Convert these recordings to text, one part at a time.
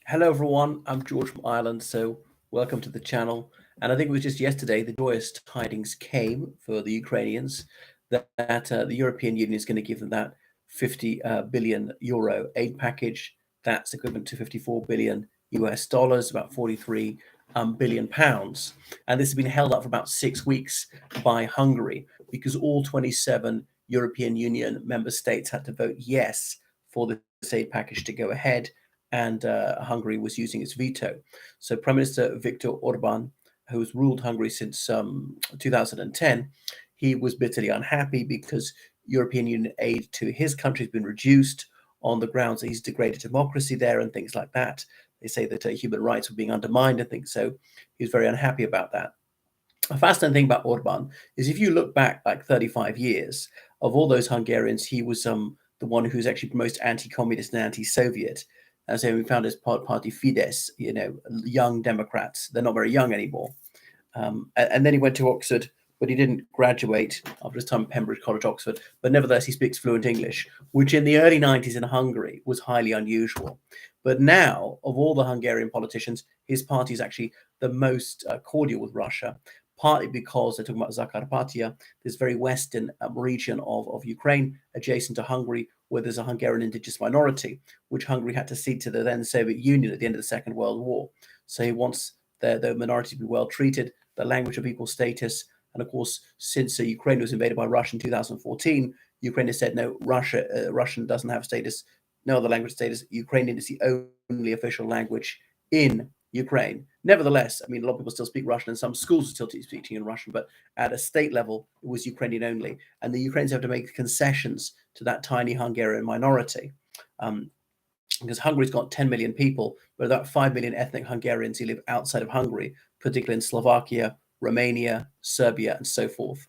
Hello everyone, I'm George from Ireland, so welcome to the channel. And I think it was just yesterday the joyous tidings came for the Ukrainians that the European Union is going to give them that 50 billion euro aid package. That's equivalent to 54 billion US dollars, about 43 billion pounds. And this has been held up for about 6 weeks by Hungary because all 27 European Union member states had to vote yes for this aid package to go ahead, and Hungary was using its veto. So Prime Minister Viktor Orban, who has ruled Hungary since 2010, he was bitterly unhappy because European Union aid to his country has been reduced on the grounds that he's degraded democracy there and things like that. They say that human rights were being undermined and things. So he was very unhappy about that. A fascinating thing about Orban is if you look back like 35 years, of all those Hungarians, he was the one who's actually most anti-communist and anti-Soviet. And so we found his party Fidesz, young Democrats. They're not very young anymore. And then he went to Oxford, but he didn't graduate after his time at Pembroke College, Oxford. But nevertheless, he speaks fluent English, which in the early 90s in Hungary was highly unusual. But now, of all the Hungarian politicians, his party is actually the most cordial with Russia, partly because they're talking about Zakarpattia, this very western region of Ukraine, adjacent to Hungary, where there's a Hungarian indigenous minority, which Hungary had to cede to the then Soviet Union at the end of the Second World War. So he wants the minority to be well treated, the language of equal status. And of course, since Ukraine was invaded by Russia in 2014, Ukraine has said no, Russian doesn't have status, no other language status. Ukrainian is the only official language in Ukraine. Nevertheless, I mean, a lot of people still speak Russian, and some schools are still speaking in Russian, but at a state level, it was Ukrainian only. And the Ukrainians have to make concessions to that tiny Hungarian minority. Because Hungary's got 10 million people, but about 5 million ethnic Hungarians who live outside of Hungary, particularly in Slovakia, Romania, Serbia, and so forth.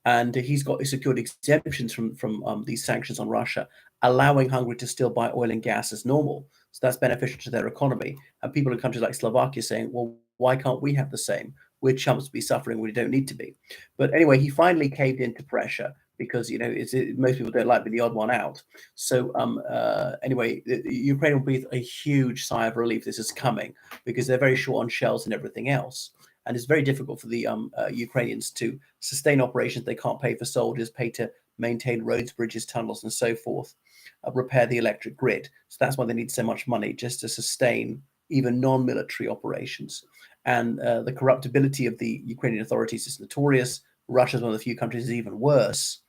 And he's secured exemptions from these sanctions on Russia, allowing Hungary to still buy oil and gas as normal. So that's beneficial to their economy. And people in countries like Slovakia saying, well, why can't we have the same? We're chumps to be suffering. We don't need to be. But anyway, he finally caved into pressure because, most people don't like being the odd one out. So anyway, Ukraine will breathe a huge sigh of relief this is coming because they're very short on shells and everything else. And it's very difficult for the Ukrainians to sustain operations. They can't pay for soldiers, pay to maintain roads, bridges, tunnels, and so forth, repair the electric grid. So that's why they need so much money, just to sustain even non-military operations. And the corruptibility of the Ukrainian authorities is notorious. Russia is one of the few countries is even worse.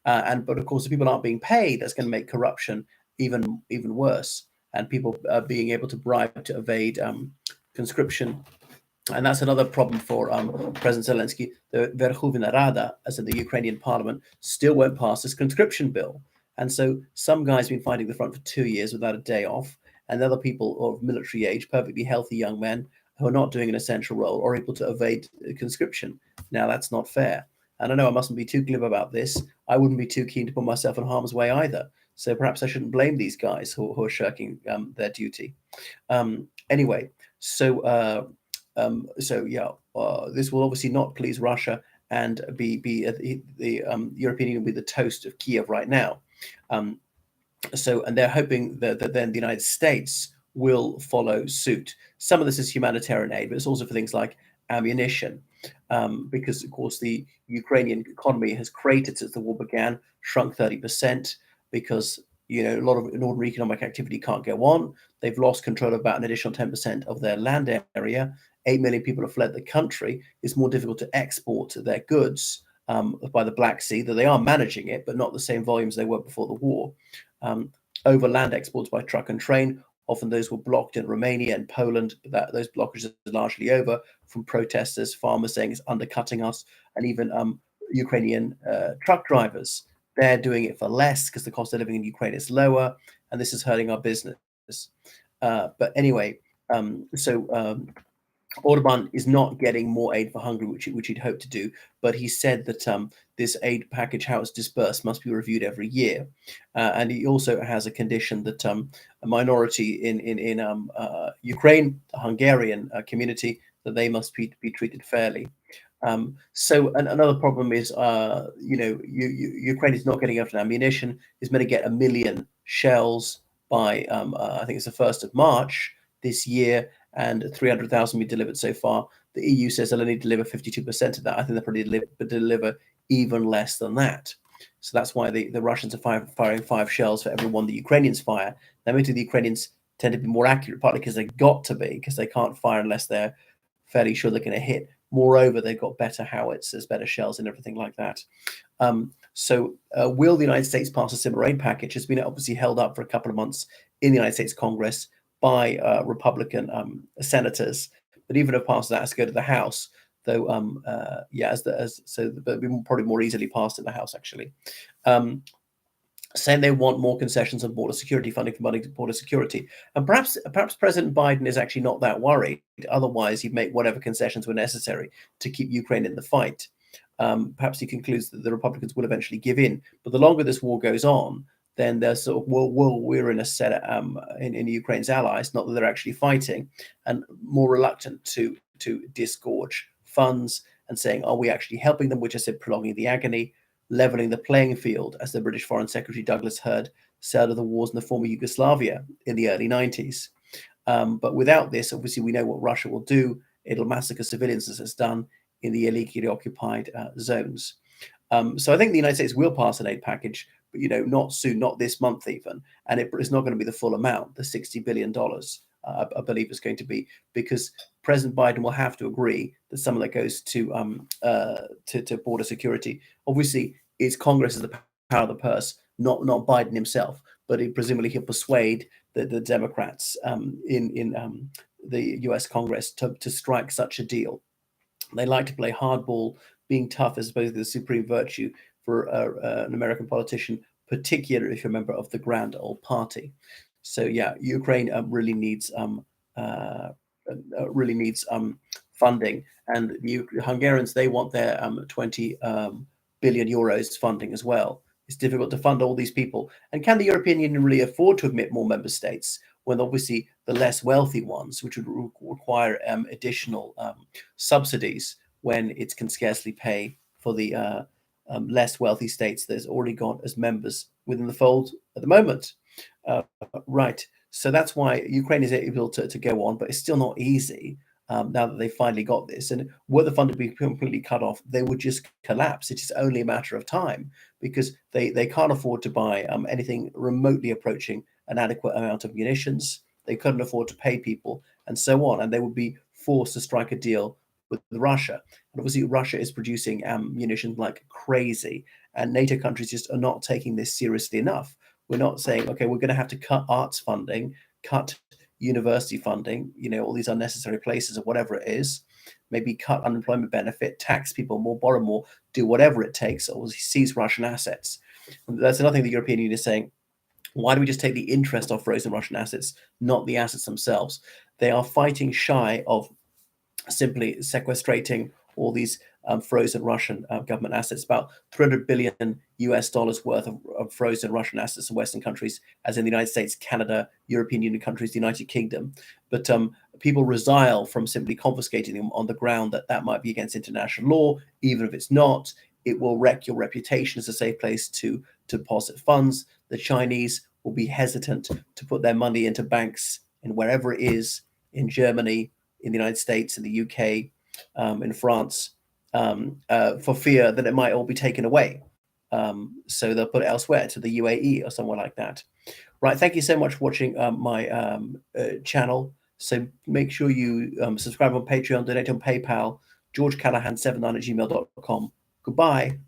But of course, if people aren't being paid, that's going to make corruption even worse. And people being able to bribe to evade conscription. And that's another problem for President Zelensky. The Verkhovna Rada, as in the Ukrainian parliament, still won't pass this conscription bill. And so some guys have been fighting the front for 2 years without a day off, and other people of military age, perfectly healthy young men who are not doing an essential role, are able to evade conscription. Now, that's not fair. And I know I mustn't be too glib about this. I wouldn't be too keen to put myself in harm's way either. So perhaps I shouldn't blame these guys who are shirking their duty. Anyway, so this will obviously not please Russia and be the European Union will be the toast of Kiev right now. And they're hoping that then the United States will follow suit. Some of this is humanitarian aid, but it's also for things like ammunition, because of course the Ukrainian economy has cratered since the war began, shrunk 30%, because a lot of ordinary economic activity can't go on. They've lost control of about an additional 10% of their land area. 8 million people have fled the country. It's more difficult to export their goods by the Black Sea, though they are managing it, but not the same volumes they were before the war. Over land exports by truck and train, often those were blocked in Romania and Poland. Those blockages are largely over from protesters, farmers saying it's undercutting us, and even Ukrainian truck drivers. They're doing it for less because the cost of living in Ukraine is lower, and this is hurting our business. But anyway, Orban is not getting more aid for Hungary, which he'd hoped to do, but he said that this aid package, how it's dispersed, must be reviewed every year, and he also has a condition that a minority in Ukraine, the Hungarian community, that they must be treated fairly. Another problem is, Ukraine is not getting enough ammunition. It's meant to get 1 million shells by, I think it's the 1st of March. this year, and 300,000 be delivered so far. The EU says they'll only deliver 52% of that. I think they'll probably deliver even less than that. So that's why the Russians are firing 5 shells for every one the Ukrainians fire. Now, maybe the Ukrainians tend to be more accurate, partly because they got to be, because they can't fire unless they're fairly sure they're going to hit. Moreover, they've got better howitzers, better shells, and everything like that. Will the United States pass a similar aid package? It's been obviously held up for a couple of months in the United States Congress by Republican senators, but even if passed, that has to go to the House. Though, but we probably more easily passed in the House actually. Saying they want more concessions on border security funding for border security, and perhaps President Biden is actually not that worried. Otherwise, he'd make whatever concessions were necessary to keep Ukraine in the fight. Perhaps he concludes that the Republicans will eventually give in. But the longer this war goes on, then there's sort of, we're in a set in Ukraine's allies, not that they're actually fighting, and more reluctant to disgorge funds and saying, are we actually helping them? Which I said, prolonging the agony, leveling the playing field, as the British Foreign Secretary Douglas Hurd said of the wars in the former Yugoslavia in the early 90s. But without this, obviously, we know what Russia will do. It'll massacre civilians, as it's done in the illegally occupied zones. So I think the United States will pass an aid package, but not soon, not this month even, and it's not going to be the full amount. The $60 billion, I believe, is going to be, because President Biden will have to agree that some of that goes to border security. Obviously, it's Congress as the power of the purse, not Biden himself, but presumably he'll persuade the Democrats in the U.S. Congress to strike such a deal. They like to play hardball. Being tough is supposed to be the supreme virtue for an American politician, particularly if you're a member of the Grand Old Party. So yeah, Ukraine really needs funding, and the Hungarians, they want their 20 billion euros funding as well. It's difficult to fund all these people, and can the European Union really afford to admit more member states when obviously the less wealthy ones, which would require additional subsidies, when it can scarcely pay for the less wealthy states that it's already got as members within the fold at the moment. Right. So that's why Ukraine is able to go on, but it's still not easy now that they finally got this. And were the fund to be completely cut off, they would just collapse. It is only a matter of time, because they can't afford to buy anything remotely approaching an adequate amount of munitions. They couldn't afford to pay people, and so on. And they would be forced to strike a deal with Russia. And obviously, Russia is producing munitions like crazy, and NATO countries just are not taking this seriously enough. We're not saying, okay, we're going to have to cut arts funding, cut university funding, all these unnecessary places or whatever it is, maybe cut unemployment benefit, tax people more, borrow more, do whatever it takes, or seize Russian assets. And that's another thing the European Union is saying. Why do we just take the interest off frozen Russian assets, not the assets themselves? They are fighting shy of simply sequestrating all these frozen Russian government assets, about 300 billion US dollars worth of frozen Russian assets in Western countries, as in the United States, Canada, European Union countries, the United Kingdom. But people resile from simply confiscating them on the ground that might be against international law. Even if it's not, it will wreck your reputation as a safe place to deposit funds. The Chinese will be hesitant to put their money into banks in wherever it is, in Germany, in the United States, in the UK, in France, for fear that it might all be taken away. So they'll put it elsewhere, to the UAE or somewhere like that. Right, thank you so much for watching my channel. So make sure you subscribe on Patreon, donate on PayPal, georgecallahan79@gmail.com. Goodbye.